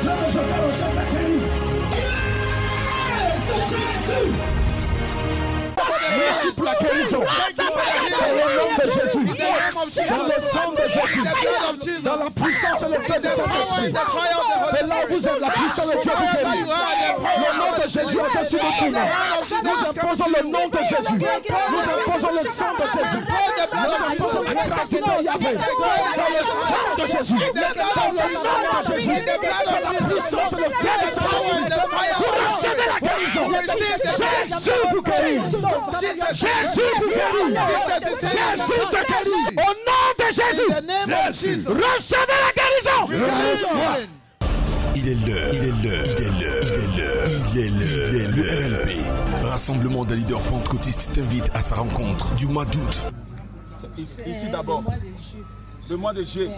Dieu de Joker Rocher t'a guéri. C'est Jésus. Merci pour la guérison. Dans le nom de Jésus. Dans le sang de Jésus. Dans la puissance et le feu de Saint-Esprit. Et là vous êtes la puissance de Dieu vous guérit. Le nom de Jésus est au-dessus de tout nom. Nous imposons le nom de Jésus. Nous imposons le sang de Jésus. Nous imposons la grâce de Dieu Yahvé. Dans le sang de Jésus. Dans le nom de Jésus. Dans la puissance et le feu de Saint-Esprit. Vous recevez la guérison. Jésus vous guérit. Jésus vous guérit. Jésus te guérit. Au nom de Jésus. Recevez la guérison. Il est l'heure. Le RLP, Rassemblement des leaders pentecôtistes, t'invite à sa rencontre du mois d'août. Ici d'abord. Le mois de juillet.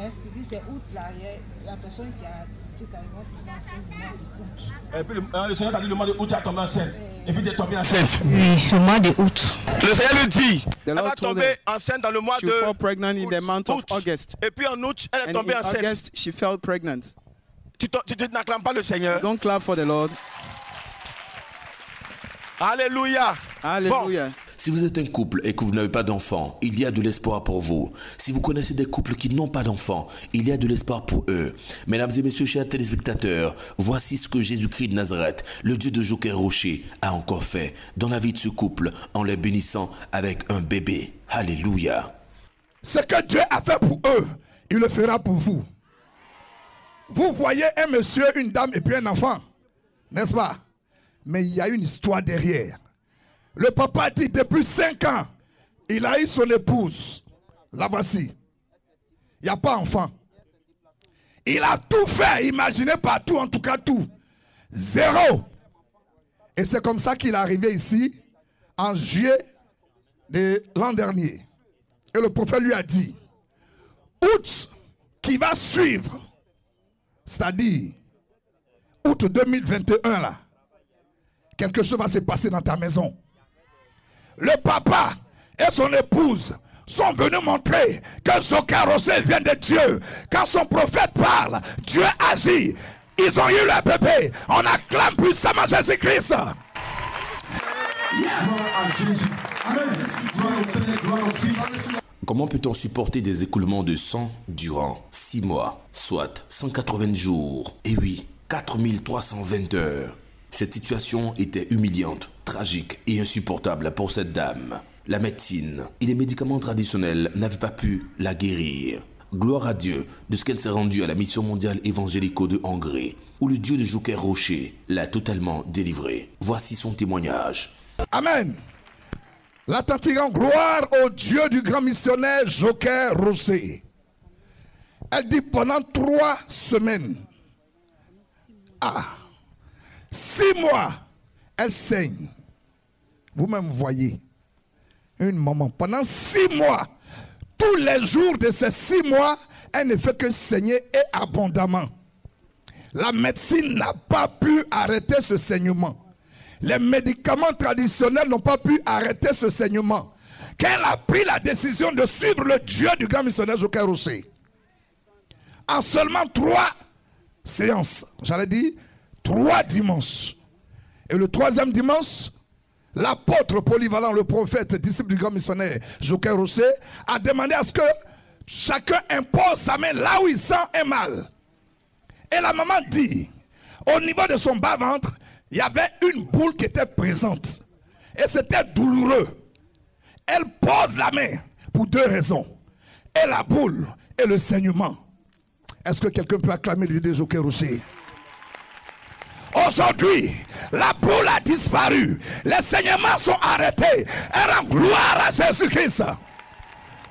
C'est août là, il y a la personne qui a dit qu'elle va tomber enceinte le mois d'août. Et puis le Seigneur t'a dit le mois d'août, tu as tombé enceinte. Et puis tu es tombé enceinte. Oui, le mois d'août. Le Seigneur lui dit, elle va tomber enceinte dans le mois de août. Et puis en août, elle est tombée enceinte. August, she felt pregnant. Tu n'acclames pas le Seigneur. Don't clap for the Lord. Alléluia. Alléluia. Bon. Si vous êtes un couple et que vous n'avez pas d'enfants, il y a de l'espoir pour vous. Si vous connaissez des couples qui n'ont pas d'enfants, il y a de l'espoir pour eux. Mesdames et messieurs, chers téléspectateurs, voici ce que Jésus-Christ de Nazareth, le Dieu de Joker Rocher, a encore fait dans la vie de ce couple en les bénissant avec un bébé. Alléluia. Ce que Dieu a fait pour eux, il le fera pour vous. Vous voyez un monsieur, une dame et puis un enfant, n'est-ce pas? Mais il y a une histoire derrière. Le papa dit depuis 5 ans, il a eu son épouse. La voici. Il n'y a pas enfant. Il a tout fait, imaginez pas tout, en tout cas tout. 0. Et c'est comme ça qu'il est arrivé ici en juillet de l'an dernier. Et le prophète lui a dit, août qui va suivre, c'est-à-dire août 2021 là, quelque chose va se passer dans ta maison. Le papa et son épouse sont venus montrer que Joker Rocher vient de Dieu. Quand son prophète parle, Dieu agit. Ils ont eu leur bébé. On acclame puissamment Jésus-Christ. Comment peut-on supporter des écoulements de sang durant 6 mois, soit 180 jours, et oui, 4320 heures? Cette situation était humiliante, tragique et insupportable pour cette dame. La médecine et les médicaments traditionnels n'avaient pas pu la guérir. Gloire à Dieu de ce qu'elle s'est rendue à la mission mondiale évangélico de Hongrie, où le Dieu de Joker Rocher l'a totalement délivrée. Voici son témoignage. Amen. La tante gloire au Dieu du grand missionnaire Joker Rocher. Elle dit pendant 3 semaines. 6 mois, elle saigne. Vous-même voyez une maman. Pendant 6 mois, tous les jours de ces 6 mois, elle ne fait que saigner et abondamment. La médecine n'a pas pu arrêter ce saignement. Les médicaments traditionnels n'ont pas pu arrêter ce saignement. Qu'elle a pris la décision de suivre le Dieu du grand missionnaire Joker Rocher. En seulement 3 séances, j'allais dire 3 dimanches. Et le 3e dimanche, l'apôtre polyvalent, le prophète, disciple du grand missionnaire Joker Rocher, a demandé à ce que chacun impose sa main là où il sent un mal. Et la maman dit, au niveau de son bas-ventre, il y avait une boule qui était présente. Et c'était douloureux. Elle pose la main pour 2 raisons. Et la boule et le saignement. Est-ce que quelqu'un peut acclamer le Dieu de Joker Rocher? Aujourd'hui, la boule a disparu. Les saignements sont arrêtés. Elle rend gloire à Jésus-Christ.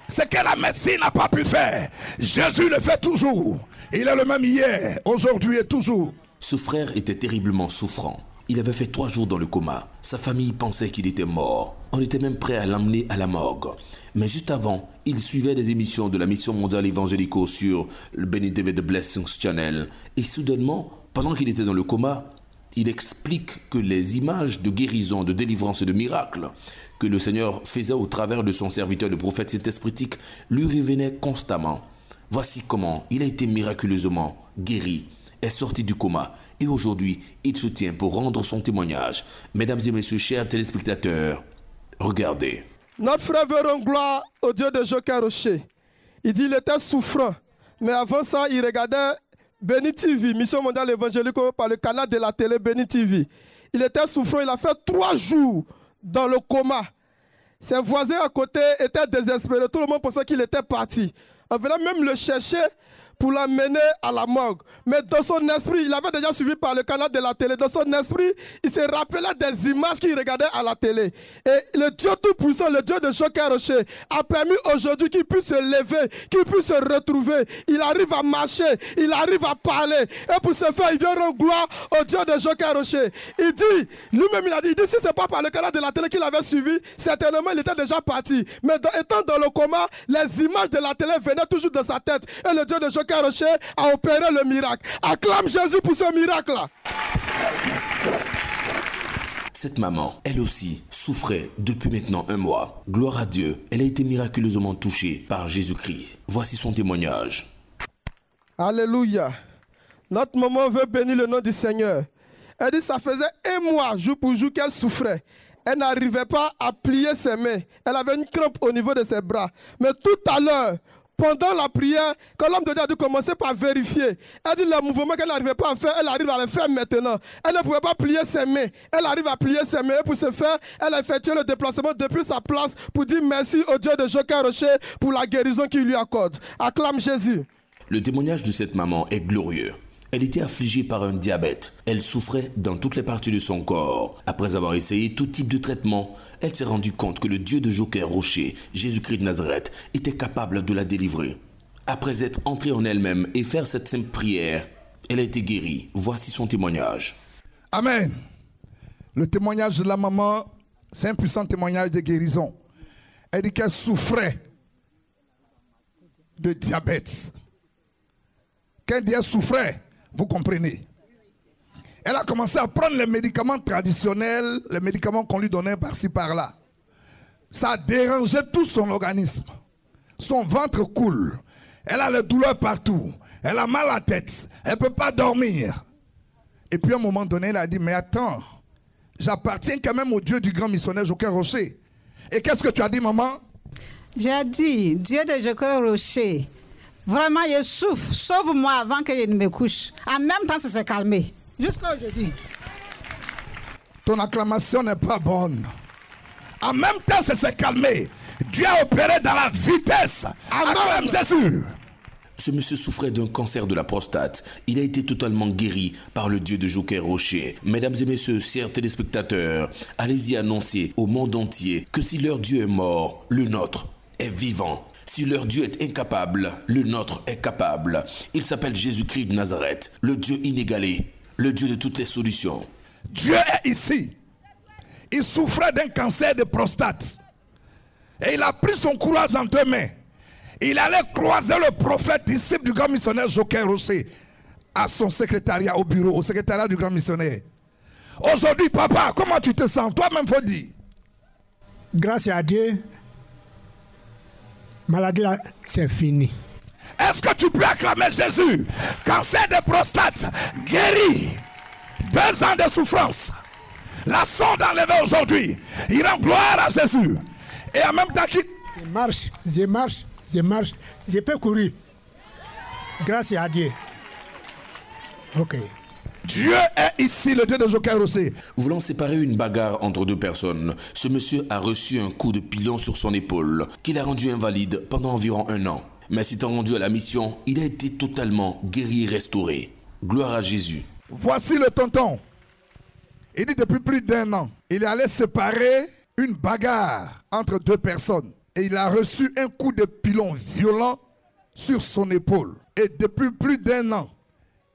Ce que la médecine n'a pas pu faire, Jésus le fait toujours. Il est le même hier, aujourd'hui et toujours. Ce frère était terriblement souffrant. Il avait fait 3 jours dans le coma. Sa famille pensait qu'il était mort. On était même prêt à l'emmener à la morgue. Mais juste avant, il suivait des émissions de la mission mondiale évangélico sur le Benny David Blessings Channel. Et soudainement, pendant qu'il était dans le coma, il explique que les images de guérison, de délivrance et de miracles que le Seigneur faisait au travers de son serviteur, le prophète Saint-Espritique, lui revenaient constamment. Voici comment il a été miraculeusement guéri. est sorti du coma et aujourd'hui, il se tient pour rendre son témoignage. Mesdames et messieurs, chers téléspectateurs, regardez. Notre frère veut rendre gloire au Dieu de Joker Rocher. Il dit qu'il était souffrant, mais avant ça, il regardait Béni TV, Mission mondiale évangélique par le canal de la télé Béni TV. Il était souffrant, il a fait 3 jours dans le coma. Ses voisins à côté étaient désespérés, tout le monde pensait qu'il était parti. On venait même le chercher pour l'amener à la morgue. Mais dans son esprit, il avait déjà suivi par le canal de la télé. Dans son esprit, il se rappelait des images qu'il regardait à la télé. Et le Dieu Tout-Puissant, le Dieu de Joker Rocher, a permis aujourd'hui qu'il puisse se lever, qu'il puisse se retrouver. Il arrive à marcher, il arrive à parler. Et pour ce faire, il vient rendre gloire au Dieu de Joker Rocher. Il dit, lui-même il a dit, si ce n'est pas par le canal de la télé qu'il avait suivi, certainement il était déjà parti. Mais étant dans le coma, les images de la télé venaient toujours dans sa tête. Et le Dieu de Joker Rocher a opéré le miracle. Acclame Jésus pour ce miracle-là. Cette maman, elle aussi, souffrait depuis maintenant 1 mois. Gloire à Dieu, elle a été miraculeusement touchée par Jésus-Christ. Voici son témoignage. Alléluia. Notre maman veut bénir le nom du Seigneur. Elle dit que ça faisait 1 mois, jour pour jour, qu'elle souffrait. Elle n'arrivait pas à plier ses mains. Elle avait une crampe au niveau de ses bras. Mais tout à l'heure, pendant la prière, quand l'homme de Dieu a dû commencer par vérifier, elle dit le mouvement qu'elle n'arrivait pas à faire, elle arrive à le faire maintenant. Elle ne pouvait pas plier ses mains. Elle arrive à plier ses mains. Et pour ce faire, elle a effectué le déplacement depuis sa place pour dire merci au Dieu de Joker Rocher pour la guérison qu'il lui accorde. Acclame Jésus. Le témoignage de cette maman est glorieux. Elle était affligée par un diabète. Elle souffrait dans toutes les parties de son corps. Après avoir essayé tout type de traitement, elle s'est rendue compte que le Dieu de Joker Rocher, Jésus-Christ de Nazareth, était capable de la délivrer. Après être entrée en elle-même et faire cette simple prière, elle a été guérie. Voici son témoignage. Amen. Le témoignage de la maman, c'est un puissant témoignage de guérison. Elle dit qu'elle souffrait de diabète. Quand elle dit qu'elle souffrait, vous comprenez. Elle a commencé à prendre les médicaments traditionnels, les médicaments qu'on lui donnait par-ci, par-là. Ça a dérangé tout son organisme. Son ventre coule. Elle a les douleurs partout. Elle a mal à la tête. Elle ne peut pas dormir. Et puis à un moment donné, elle a dit, mais attends, j'appartiens quand même au Dieu du grand missionnaire Joker Rocher. Et qu'est-ce que tu as dit, maman? J'ai dit, Dieu de Joker Rocher, vraiment, je souffre. Sauve-moi avant que je ne me couche. En même temps, ça s'est calmé. Jusqu'à aujourd'hui. Ton acclamation n'est pas bonne. En même temps, ça s'est calmé. Dieu a opéré dans la vitesse. Acclame Jésus. Ce monsieur souffrait d'un cancer de la prostate. Il a été totalement guéri par le Dieu de Joker Rocher. Mesdames et messieurs, chers téléspectateurs, allez-y annoncer au monde entier que si leur Dieu est mort, le nôtre est vivant. Si leur Dieu est incapable, le nôtre est capable. Il s'appelle Jésus-Christ de Nazareth, le Dieu inégalé, le Dieu de toutes les solutions. Dieu est ici. Il souffrait d'un cancer de prostate. Et il a pris son courage en 2 mains. Il allait croiser le prophète, disciple du grand missionnaire Joker Rocher, à son secrétariat, au bureau, au secrétariat du grand missionnaire. Aujourd'hui, papa, comment tu te sens? Toi-même, faut dire. Grâce à Dieu, maladie là, c'est fini. Est-ce que tu peux acclamer Jésus? Cancer de prostate, guéri. 2 ans de souffrance. La sonde enlevée aujourd'hui. Il rend gloire à Jésus. Et en même temps qu'il... Je marche, je peux courir. Grâce à Dieu. Ok. Dieu est ici, le Dieu de Joker Rocher. Voulant séparer une bagarre entre 2 personnes, ce monsieur a reçu un coup de pilon sur son épaule, qui l'a rendu invalide pendant environ 1 an. Mais s'étant rendu à la mission, il a été totalement guéri et restauré. Gloire à Jésus. Voici le tonton. Il dit depuis plus d'1 an, il allait séparer une bagarre entre 2 personnes. Et il a reçu un coup de pilon violent sur son épaule. Et depuis plus d'1 an,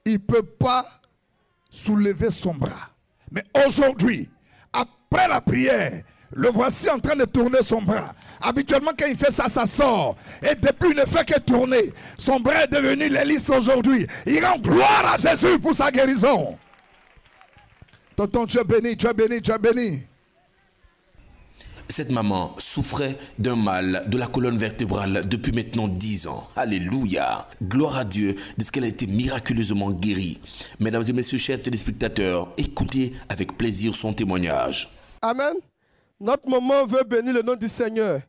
il ne peut pas soulever son bras. Mais aujourd'hui, après la prière, le voici en train de tourner son bras. Habituellement, quand il fait ça, ça sort. Et depuis, il ne fait que tourner. Son bras est devenu l'hélice aujourd'hui. Il rend gloire à Jésus pour sa guérison. Tonton, tu es béni, tu es béni, tu es béni. Cette maman souffrait d'un mal de la colonne vertébrale depuis maintenant 10 ans. Alléluia. Gloire à Dieu de ce qu'elle a été miraculeusement guérie. Mesdames et messieurs, chers téléspectateurs, écoutez avec plaisir son témoignage. Amen. Notre maman veut bénir le nom du Seigneur.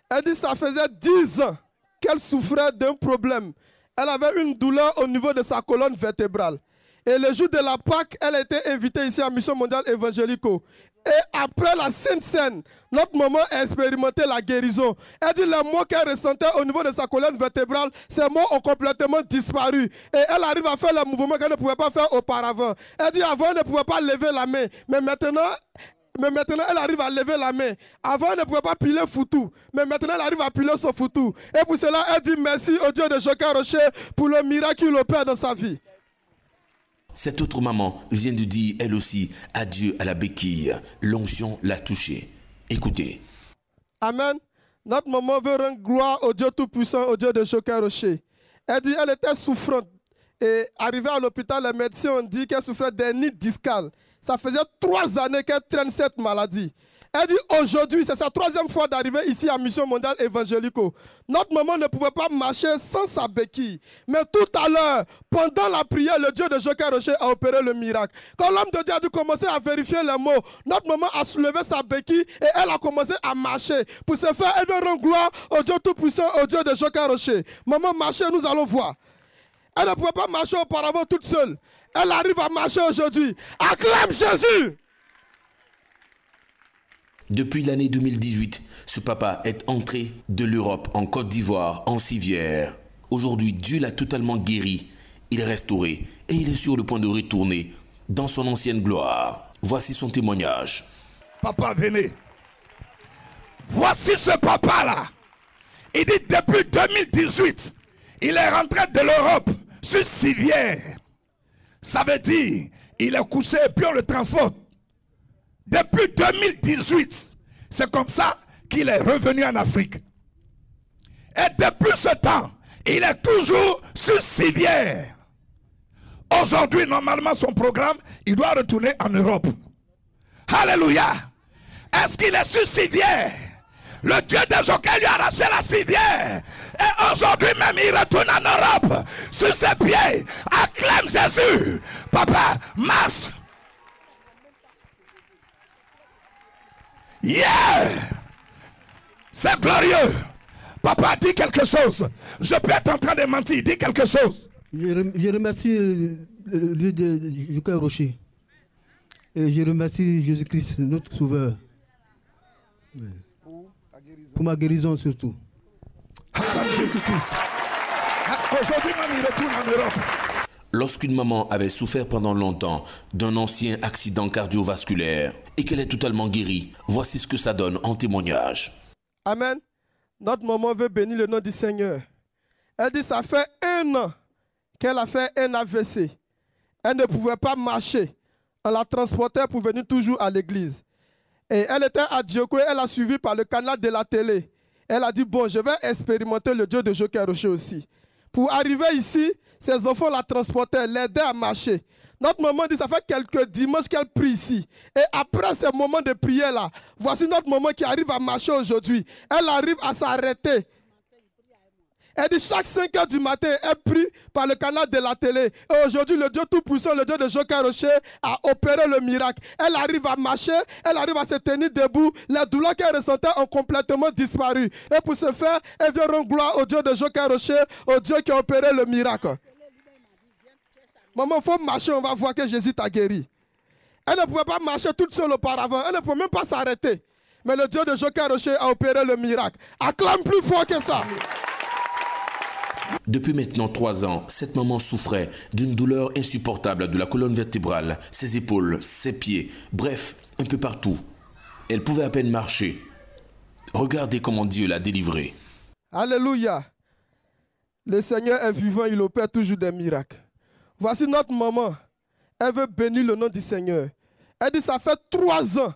Elle dit que ça faisait 10 ans qu'elle souffrait d'un problème. Elle avait une douleur au niveau de sa colonne vertébrale. Et le jour de la Pâque, elle a été invitée ici à Mission Mondiale Évangélico. Et après la Sainte Seine, notre maman a expérimenté la guérison. Elle dit les maux qu'elle ressentait au niveau de sa colonne vertébrale, ces maux ont complètement disparu. Et elle arrive à faire le mouvement qu'elle ne pouvait pas faire auparavant. Elle dit avant, elle ne pouvait pas lever la main. Mais maintenant, elle arrive à lever la main. Avant, elle ne pouvait pas piler foutou. Mais maintenant, elle arrive à piler son foutou. Et pour cela, elle dit merci au Dieu de Joker Rocher pour le miracle qu'il opère dans sa vie. Cette autre maman vient de dire, elle aussi, adieu à la béquille. L'onction l'a touchée. Écoutez. Amen. Notre maman veut rendre gloire au Dieu Tout-Puissant, au Dieu de Joker Rocher. Elle dit qu'elle était souffrante. Et arrivée à l'hôpital, les médecins ont dit qu'elle souffrait d'hernie discale. Ça faisait 3 années qu'elle traîne cette maladie. Elle dit aujourd'hui, c'est sa 3e fois d'arriver ici à Mission Mondiale Évangélico. Notre maman ne pouvait pas marcher sans sa béquille. Mais tout à l'heure, pendant la prière, le Dieu de Joker Rocher a opéré le miracle. Quand l'homme de Dieu a dû commencer à vérifier les mots, notre maman a soulevé sa béquille et elle a commencé à marcher. Pour ce faire, elle veut rendre gloire au Dieu Tout-Puissant, au Dieu de Joker Rocher. Maman, marchez, nous allons voir. Elle ne pouvait pas marcher auparavant toute seule. Elle arrive à marcher aujourd'hui. Acclame Jésus! Depuis l'année 2018, ce papa est entré de l'Europe en Côte d'Ivoire, en civière. Aujourd'hui, Dieu l'a totalement guéri. Il est restauré et il est sur le point de retourner dans son ancienne gloire. Voici son témoignage. Papa, venez. Voici ce papa-là. Il dit depuis 2018, il est rentré de l'Europe sur civière. Ça veut dire, il est couché et puis on le transporte. Depuis 2018, c'est comme ça qu'il est revenu en Afrique. Et depuis ce temps, il est toujours sur civière. Aujourd'hui, normalement, son programme, il doit retourner en Europe. Alléluia. Est-ce qu'il est sur civière? Le Dieu de Joker lui a arraché la civière. Et aujourd'hui même, il retourne en Europe sur ses pieds. Acclame Jésus. Papa, marche. Yeah! C'est glorieux. Papa, dis quelque chose. Je peux être en train de mentir. Dis quelque chose. Je remercie le Dieu de Joker Rocher. Et je remercie Jésus-Christ, notre Sauveur. Pour ma guérison surtout. Jésus-Christ. Aujourd'hui même, il retourne en Europe. Lorsqu'une maman avait souffert pendant longtemps d'un ancien accident cardiovasculaire et qu'elle est totalement guérie, voici ce que ça donne en témoignage. Amen. Notre maman veut bénir le nom du Seigneur. Elle dit ça fait 1 an qu'elle a fait un AVC. Elle ne pouvait pas marcher. On la transportait pour venir toujours à l'église. Et elle était à Djoko, elle a suivi par le canal de la télé. Elle a dit, bon, je vais expérimenter le Dieu de Joker Rocher aussi. Pour arriver ici, ses enfants la transportaient, l'aidaient à marcher. Notre maman dit, ça fait quelques dimanches qu'elle prie ici. Et après ce moment de prière-là, voici notre maman qui arrive à marcher aujourd'hui. Elle arrive à s'arrêter. Elle dit, chaque 5 heures du matin, elle prie par le canal de la télé. Et aujourd'hui, le Dieu Tout-Puissant, le Dieu de Joker Rocher, a opéré le miracle. Elle arrive à marcher, elle arrive à se tenir debout. Les douleurs qu'elle ressentait ont complètement disparu. Et pour ce faire, elle vient rendre gloire au Dieu de Joker Rocher, au Dieu qui a opéré le miracle. Maman, il faut marcher, on va voir que Jésus t'a guéri. Elle ne pouvait pas marcher toute seule auparavant. Elle ne pouvait même pas s'arrêter. Mais le Dieu de Joker Rocher a opéré le miracle. Acclame plus fort que ça. Depuis maintenant 3 ans, cette maman souffrait d'une douleur insupportable de la colonne vertébrale, ses épaules, ses pieds, bref, un peu partout. Elle pouvait à peine marcher. Regardez comment Dieu l'a délivrée. Alléluia. Le Seigneur est vivant, il opère toujours des miracles. Voici notre maman. Elle veut bénir le nom du Seigneur. Elle dit ça fait 3 ans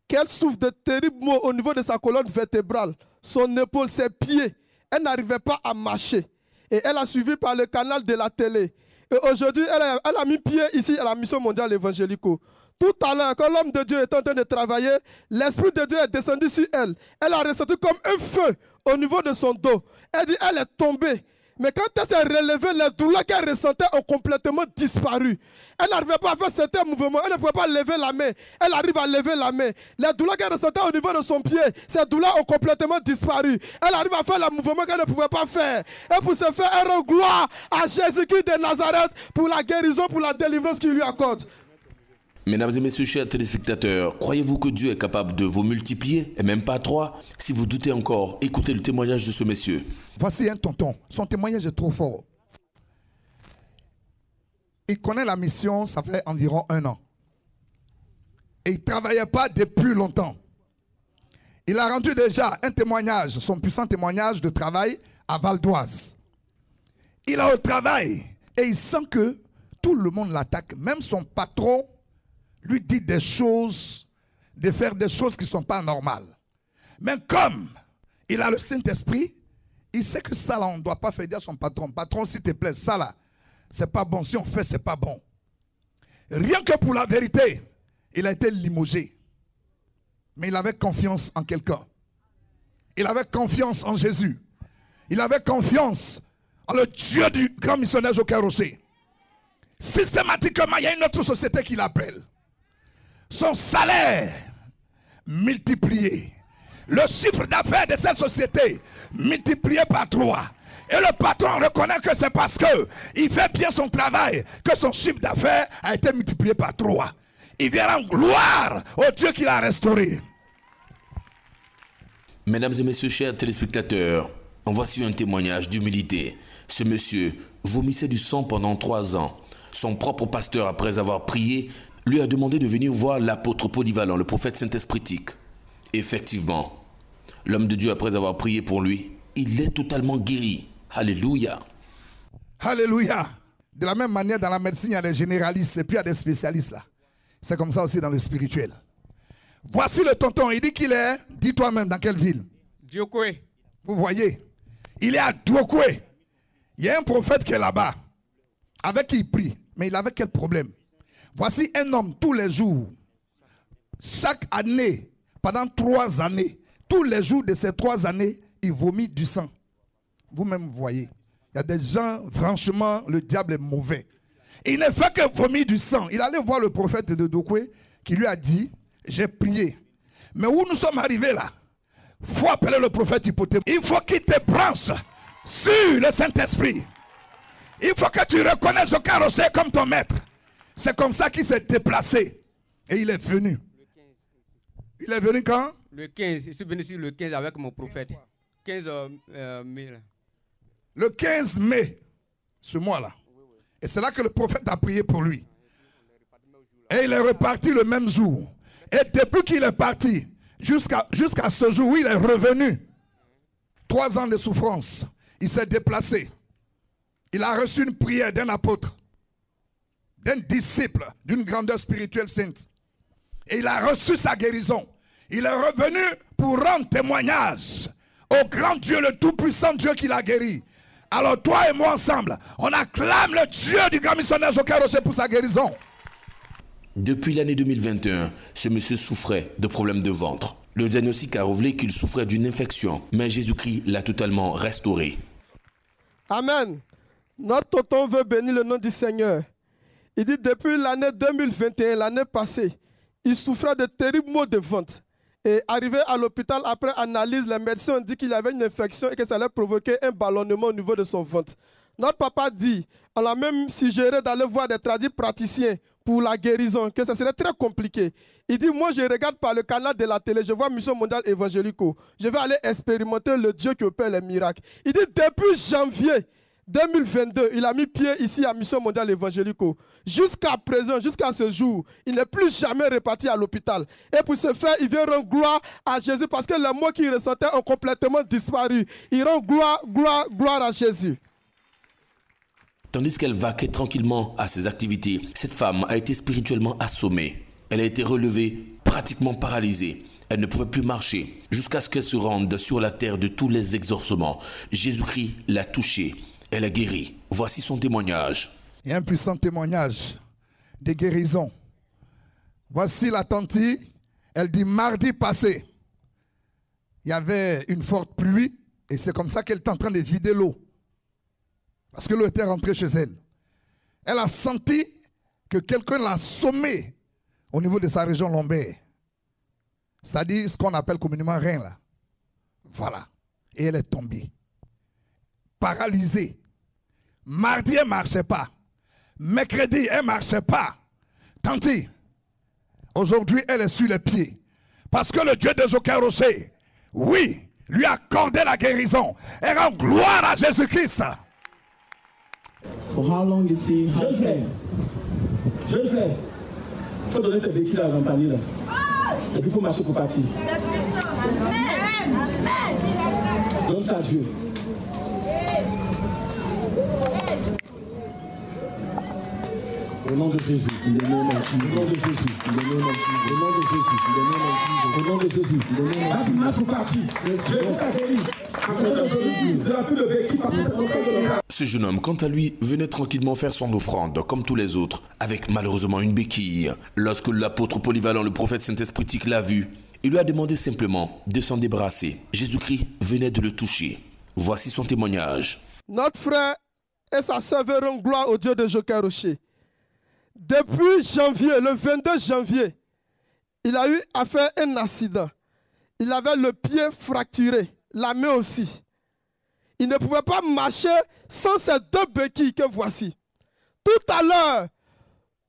qu'elle souffre de terribles maux au niveau de sa colonne vertébrale, son épaule, ses pieds. Elle n'arrivait pas à marcher. Et elle a suivi par le canal de la télé. Et aujourd'hui, elle a mis pied ici à la Mission Mondiale Évangélico. Tout à l'heure, quand l'homme de Dieu était en train de travailler, l'Esprit de Dieu est descendu sur elle. Elle a ressenti comme un feu au niveau de son dos. Elle dit, elle est tombée. Mais quand elle s'est relevée, les douleurs qu'elle ressentait ont complètement disparu. Elle n'arrivait pas à faire certains mouvements. Elle ne pouvait pas lever la main. Elle arrive à lever la main. Les douleurs qu'elle ressentait au niveau de son pied, ces douleurs ont complètement disparu. Elle arrive à faire le mouvement qu'elle ne pouvait pas faire. Et pour ce faire, elle rend gloire à Jésus-Christ de Nazareth pour la guérison, pour la délivrance qu'il lui accorde. Mesdames et messieurs, chers téléspectateurs, croyez-vous que Dieu est capable de vous multiplier, et même pas 3? Si vous doutez encore, écoutez le témoignage de ce monsieur. Voici un tonton, son témoignage est trop fort. Il connaît la mission, ça fait environ 1 an. Et il ne travaillait pas depuis longtemps. Il a rendu déjà un témoignage, son puissant témoignage de travail à Val d'Oise. Il est au travail et il sent que tout le monde l'attaque, même son patron lui dit des choses, de faire des choses qui ne sont pas normales. Mais comme il a le Saint-Esprit, il sait que ça là, on ne doit pas faire dire à son patron, patron s'il te plaît, ça là, c'est pas bon, si on fait, c'est pas bon. Rien que pour la vérité, il a été limogé. Mais il avait confiance en quelqu'un. Il avait confiance en Jésus. Il avait confiance en le Dieu du grand missionnaire Joker Rocher. Systématiquement, il y a une autre société qui l'appelle. Son salaire multiplié. Le chiffre d'affaires de cette société multiplié par 3. Et le patron reconnaît que c'est parce qu'il fait bien son travail que son chiffre d'affaires a été multiplié par 3. Il vient rendre gloire au Dieu qui l'a restauré. Mesdames et messieurs, chers téléspectateurs, voici un témoignage d'humilité. Ce monsieur vomissait du sang pendant 3 ans. Son propre pasteur, après avoir prié, lui a demandé de venir voir l'apôtre polyvalent, le prophète Saint-Espritique. Effectivement, l'homme de Dieu, après avoir prié pour lui, il est totalement guéri. Alléluia. Alléluia. De la même manière, dans la médecine, il y a des généralistes et puis il y a des spécialistes là. C'est comme ça aussi dans le spirituel. Voici le tonton, il dit qu'il est, dis toi-même, dans quelle ville? Diokwe. Vous voyez, il est à Diokwe. Il y a un prophète qui est là-bas, avec qui il prie. Mais il avait quel problème? Voici un homme, tous les jours, chaque année, pendant 3 années, tous les jours de ces 3 années, il vomit du sang. Vous-même voyez, il y a des gens, franchement, le diable est mauvais. Il ne fait que vomir du sang. Il allait voir le prophète de Dokwe qui lui a dit, j'ai prié. Mais où nous sommes arrivés là? Il faut appeler le prophète Hypothèque. Il faut qu'il te branche sur le Saint-Esprit. Il faut que tu reconnaisses Joker Rocher comme ton maître. C'est comme ça qu'il s'est déplacé. Et il est venu. Il est venu quand? Le 15. Je suis venu ici le 15 avec mon prophète. 15 mai. Le 15 mai, ce mois-là. Et c'est là que le prophète a prié pour lui. Et il est reparti le même jour. Et depuis qu'il est parti, jusqu'à ce jour où il est revenu, 3 ans de souffrance, il s'est déplacé. Il a reçu une prière d'un apôtre, d'un disciple, d'une grandeur spirituelle sainte. Et il a reçu sa guérison. Il est revenu pour rendre témoignage au grand Dieu, le tout-puissant Dieu qui l'a guéri. Alors toi et moi ensemble, on acclame le Dieu du grand missionnaire Joker Rocher pour sa guérison. Depuis l'année 2021, ce monsieur souffrait de problèmes de ventre. Le diagnostic a révélé qu'il souffrait d'une infection, mais Jésus-Christ l'a totalement restauré. Amen. Notre tonton veut bénir le nom du Seigneur. Il dit depuis l'année 2021, l'année passée, il souffrait de terribles maux de ventre. Et arrivé à l'hôpital, après analyse, les médecins ont dit qu'il avait une infection et que ça allait provoquer un ballonnement au niveau de son ventre. Notre papa dit, on l'a même suggéré d'aller voir des praticiens pour la guérison, que ça serait très compliqué. Il dit, moi je regarde par le canal de la télé, je vois Mission Mondiale Évangélico. Je vais aller expérimenter le Dieu qui opère les miracles. Il dit, depuis janvier 2022, il a mis pied ici à Mission Mondiale Évangélico. Jusqu'à présent, jusqu'à ce jour, il n'est plus jamais reparti à l'hôpital. Et pour ce faire, il vient rendre gloire à Jésus parce que les maux qu'il ressentait ont complètement disparu. Il rend gloire à Jésus. Tandis qu'elle vaquait tranquillement à ses activités, cette femme a été spirituellement assommée. Elle a été relevée, pratiquement paralysée. Elle ne pouvait plus marcher jusqu'à ce qu'elle se rende sur la terre de tous les exorcements. Jésus-Christ l'a touchée. Elle a guéri. Voici son témoignage. Il y a un puissant témoignage de guérison. Voici la tante. Elle dit mardi passé, il y avait une forte pluie et c'est comme ça qu'elle est en train de vider l'eau. Parce que l'eau était rentrée chez elle. Elle a senti que quelqu'un l'a assommée au niveau de sa région lombaire. C'est-à-dire ce qu'on appelle communément rein là. Voilà. Et elle est tombée. Paralysée. Mardi, elle ne marchait pas. Mercredi, elle ne marchait pas. Tante, aujourd'hui, elle est sur les pieds. Parce que le Dieu de Joker Rocher, oui, lui a accordé la guérison. Et rend gloire à Jésus-Christ. For how long is he? Je le fais. Il faut donner tes béquilles à la compagnie là. Et puis il faut marcher pour partir. Donne ça à Dieu. Au nom de Jésus, au nom de Jésus, au nom de Jésus, au nom de Jésus, au nom de Jésus, marche pour partir. Ce jeune homme, quant à lui, venait tranquillement faire son offrande, comme tous les autres, avec malheureusement une béquille. Lorsque l'apôtre polyvalent, le prophète Saint-Esprit, l'a vu, il lui a demandé simplement de s'en débarrasser. Jésus-Christ venait de le toucher. Voici son témoignage. Notre frère et sa sœur verront gloire au Dieu de Joker Rocher. Depuis janvier, le 22 janvier, il a eu à faire un accident. Il avait le pied fracturé, la main aussi. Il ne pouvait pas marcher sans ces deux béquilles que voici. Tout à l'heure,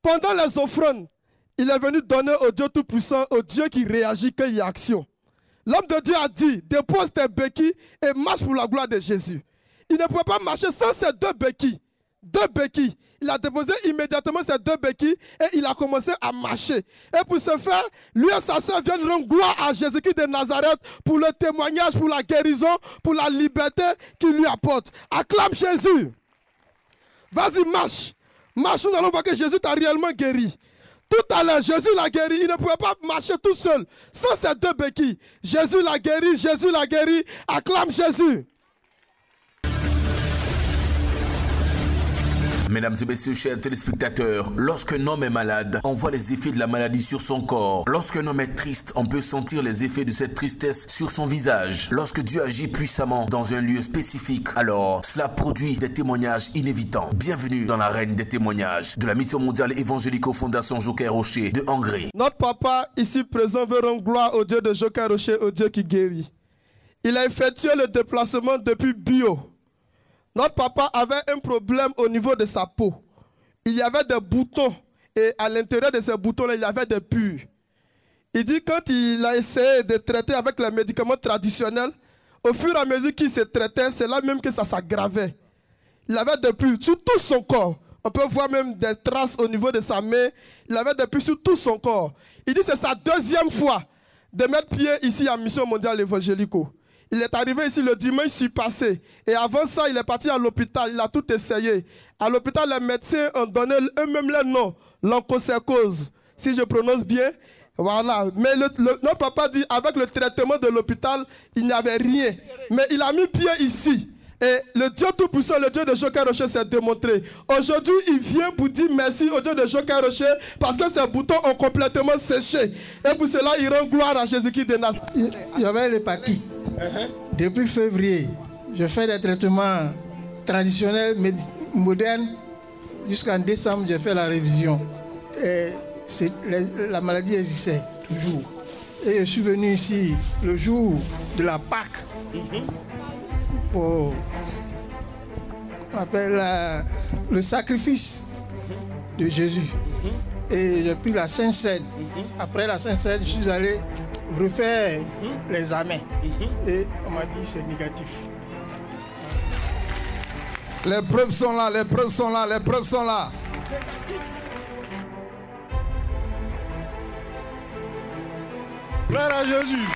pendant les offrandes, il est venu donner au Dieu Tout-Puissant, au Dieu qui réagit quand il y a action. L'homme de Dieu a dit, dépose tes béquilles et marche pour la gloire de Jésus. Il ne pouvait pas marcher sans ces deux béquilles. Deux béquilles. Il a déposé immédiatement ces deux béquilles et il a commencé à marcher. Et pour ce faire, lui et sa soeur viennent rendre gloire à Jésus-Christ de Nazareth pour le témoignage, pour la guérison, pour la liberté qu'il lui apporte. Acclame Jésus. Vas-y, marche. Marche, nous allons voir que Jésus t'a réellement guéri. Tout à l'heure, Jésus l'a guéri. Il ne pouvait pas marcher tout seul sans ces deux béquilles. Jésus l'a guéri, Jésus l'a guéri. Acclame Jésus. Mesdames et messieurs, chers téléspectateurs, lorsqu'un homme est malade, on voit les effets de la maladie sur son corps. Lorsqu'un homme est triste, on peut sentir les effets de cette tristesse sur son visage. Lorsque Dieu agit puissamment dans un lieu spécifique, alors cela produit des témoignages inévitants. Bienvenue dans l'arène des témoignages de la mission mondiale évangélico-fondation Joker Rocher de Hongrie. Notre papa ici présent veut rendre gloire au Dieu de Joker Rocher, au Dieu qui guérit. Il a effectué le déplacement depuis Bio. Notre papa avait un problème au niveau de sa peau. Il y avait des boutons et à l'intérieur de ces boutons-là, il y avait des pus. Il dit quand il a essayé de traiter avec les médicaments traditionnels, au fur et à mesure qu'il se traitait, c'est là même que ça s'aggravait. Il avait des pus sur tout son corps. On peut voir même des traces au niveau de sa main. Il avait des pus sur tout son corps. Il dit que c'est sa deuxième fois de mettre pied ici à Mission Mondiale Évangélico. Il est arrivé ici le dimanche passé. Et avant ça, il est parti à l'hôpital. Il a tout essayé. À l'hôpital, les médecins ont donné eux-mêmes le nom, l'onchocercose. Si je prononce bien, voilà. Mais notre papa dit, avec le traitement de l'hôpital, il n'y avait rien. Mais il a mis pied ici. Et le Dieu Tout-Puissant, le Dieu de Joker Rocher s'est démontré. Aujourd'hui, il vient pour dire merci au Dieu de Joker Rocher parce que ses boutons ont complètement séché. Et pour cela, il rend gloire à Jésus-Christ de Nazareth. Il y avait l'hépatie. Depuis février, je fais des traitements traditionnels, modernes. Jusqu'en décembre, j'ai fait la révision. Et la maladie existait toujours. Et je suis venu ici le jour de la Pâque pour on appelle le sacrifice de Jésus. Et j'ai pris la Sainte Seine. Après la Sainte Seine, je suis allé refaire les examens. Et on m'a dit c'est négatif. Les preuves sont là, les preuves sont là, les preuves sont là. Gloire à Jésus.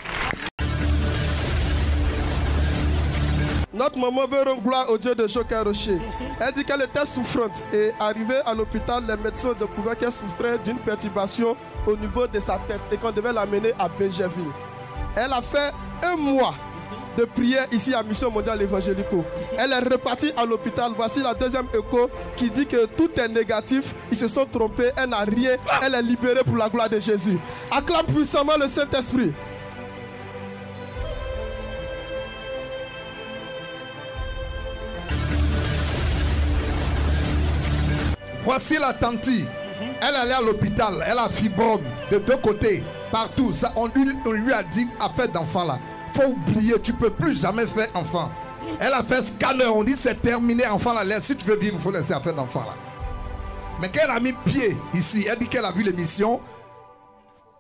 Notre maman veut rendre gloire au Dieu de Joker Rocher. Elle dit qu'elle était souffrante et arrivée à l'hôpital, les médecins ont découvert qu'elle souffrait d'une perturbation au niveau de sa tête et qu'on devait l'amener à Bégerville. Elle a fait un mois de prière ici à Mission Mondiale Évangélico. Elle est repartie à l'hôpital. Voici la deuxième écho qui dit que tout est négatif. Ils se sont trompés. Elle n'a rien. Elle est libérée pour la gloire de Jésus. Acclame puissamment le Saint-Esprit. Voici la tante. Elle allait à l'hôpital. Elle a fibrome de deux côtés. Partout. Ça, on lui a dit à faire d'enfant là. Faut oublier, tu peux plus jamais faire enfant. Elle a fait scanner. On dit c'est terminé, enfant là. Laisse. Si tu veux vivre, il faut laisser à faire d'enfant là. Mais quand elle a mis pied ici, elle dit qu'elle a vu l'émission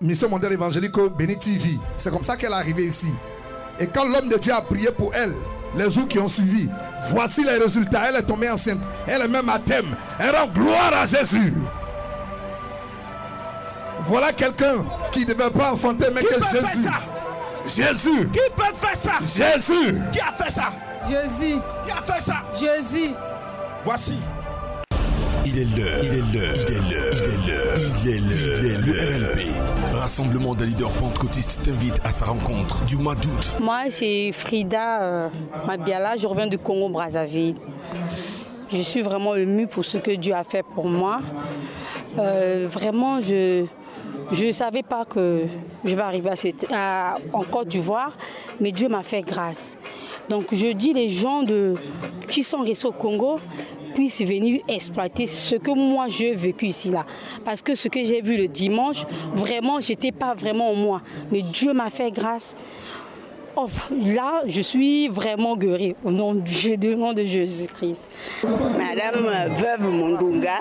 Mission Mondiale Évangélico Béni TV. C'est comme ça qu'elle est arrivée ici. Et quand l'homme de Dieu a prié pour elle, les jours qui ont suivi, voici les résultats. Elle est tombée enceinte. Elle est même à thème. Elle rend gloire à Jésus. Voilà quelqu'un qui ne devait pas enfanter, mais que Jésus. Jésus. Qui peut faire ça? Jésus. Qui a fait ça? Jésus. Qui a fait ça? Jésus. Voici. Il est l'heure, il est l'heure, il est l'heure, il est l'heure, il est l'heure. Le RLP, Rassemblement des leaders pentecôtistes, t'invite à sa rencontre du mois d'août. Moi, c'est Frida Mabiala, je reviens du Congo-Brazzaville. Je suis vraiment émue pour ce que Dieu a fait pour moi. Vraiment, je ne savais pas que je vais arriver en Côte d'Ivoire, mais Dieu m'a fait grâce. Donc je dis les gens qui sont restés au Congo puissent venir exploiter ce que moi j'ai vécu ici là. Parce que ce que j'ai vu le dimanche, vraiment, j'étais pas vraiment en moi. Mais Dieu m'a fait grâce. Oh, là, je suis vraiment guérie au nom de Jésus-Christ. Madame Veuve Mundunga,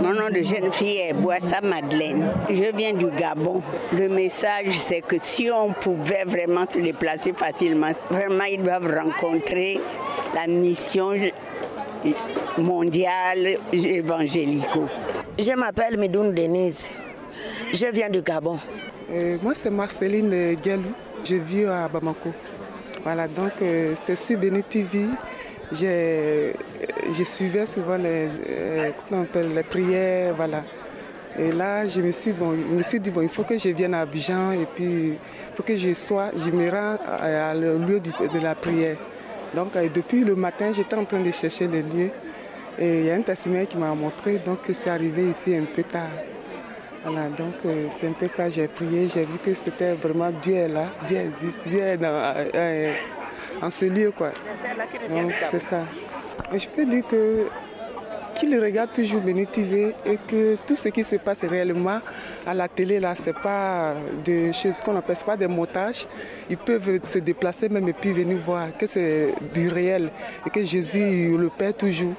mon nom de jeune fille est Boissa Madeleine. Je viens du Gabon. Le message, c'est que si on pouvait vraiment se déplacer facilement, vraiment, ils doivent rencontrer la mission mondiale évangélico. Je m'appelle Medoune Denise. Je viens du Gabon. Moi, c'est Marceline Guelou. Je vis à Bamako. Voilà, donc c'est sur Béni TV. Je suivais souvent les prières, voilà. Et là, je me suis dit, il faut que je vienne à Abidjan et puis pour que je me rends à le lieu de la prière. Donc depuis le matin, j'étais en train de chercher le lieu. Et il y a un testimonial qui m'a montré, donc je suis arrivée ici un peu tard. Voilà, donc c'est un peu ça, j'ai prié, j'ai vu que c'était vraiment Dieu est là, Dieu existe, Dieu est dans ce lieu, quoi. Donc c'est ça. Et je peux dire qu'il regarde toujours Béni TV et que tout ce qui se passe réellement à la télé, là, c'est pas des choses qu'on appelle, pas des montages. Ils peuvent se déplacer même et puis venir voir que c'est du réel et que Jésus le paie toujours.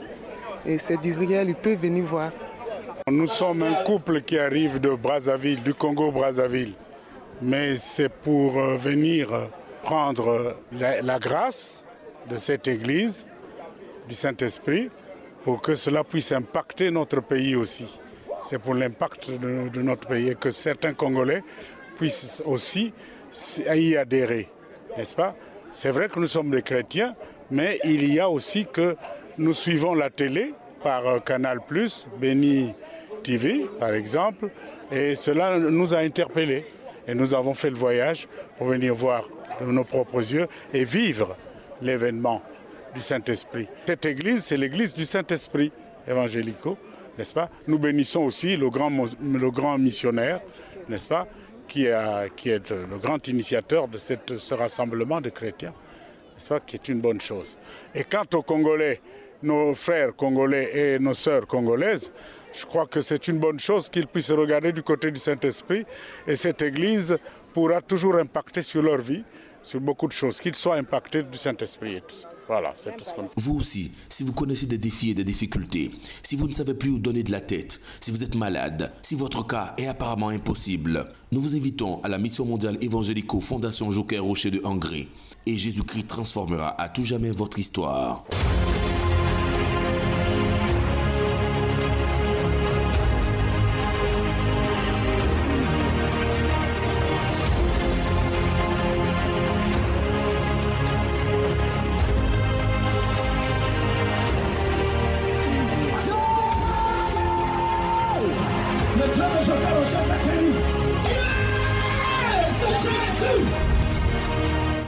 Et c'est du réel, ils peuvent venir voir. Nous sommes un couple qui arrive de Brazzaville, du Congo-Brazzaville. Mais c'est pour venir prendre la grâce de cette église, du Saint-Esprit, pour que cela puisse impacter notre pays aussi. C'est pour l'impact de notre pays et que certains Congolais puissent aussi y adhérer, n'est-ce pas? C'est vrai que nous sommes des chrétiens, mais il y a aussi que nous suivons la télé par Canal+, Béni TV par exemple, et cela nous a interpellés. Et nous avons fait le voyage pour venir voir de nos propres yeux et vivre l'événement du Saint-Esprit. Cette église, c'est l'église du Saint-Esprit évangélico, n'est-ce pas? Nous bénissons aussi le grand missionnaire, n'est-ce pas, qui est le grand initiateur de ce rassemblement de chrétiens, n'est-ce pas, qui est une bonne chose. Et quant aux Congolais, nos frères congolais et nos sœurs congolaises, je crois que c'est une bonne chose qu'ils puissent regarder du côté du Saint-Esprit et cette église pourra toujours impacter sur leur vie, sur beaucoup de choses, qu'ils soient impactés du Saint-Esprit et tout ça. Voilà, c'est tout ce qu'on... Vous aussi, si vous connaissez des défis et des difficultés, si vous ne savez plus où donner de la tête, si vous êtes malade, si votre cas est apparemment impossible, nous vous invitons à la Mission Mondiale Évangélico Fondation Joker Rocher de Hongrie et Jésus-Christ transformera à tout jamais votre histoire.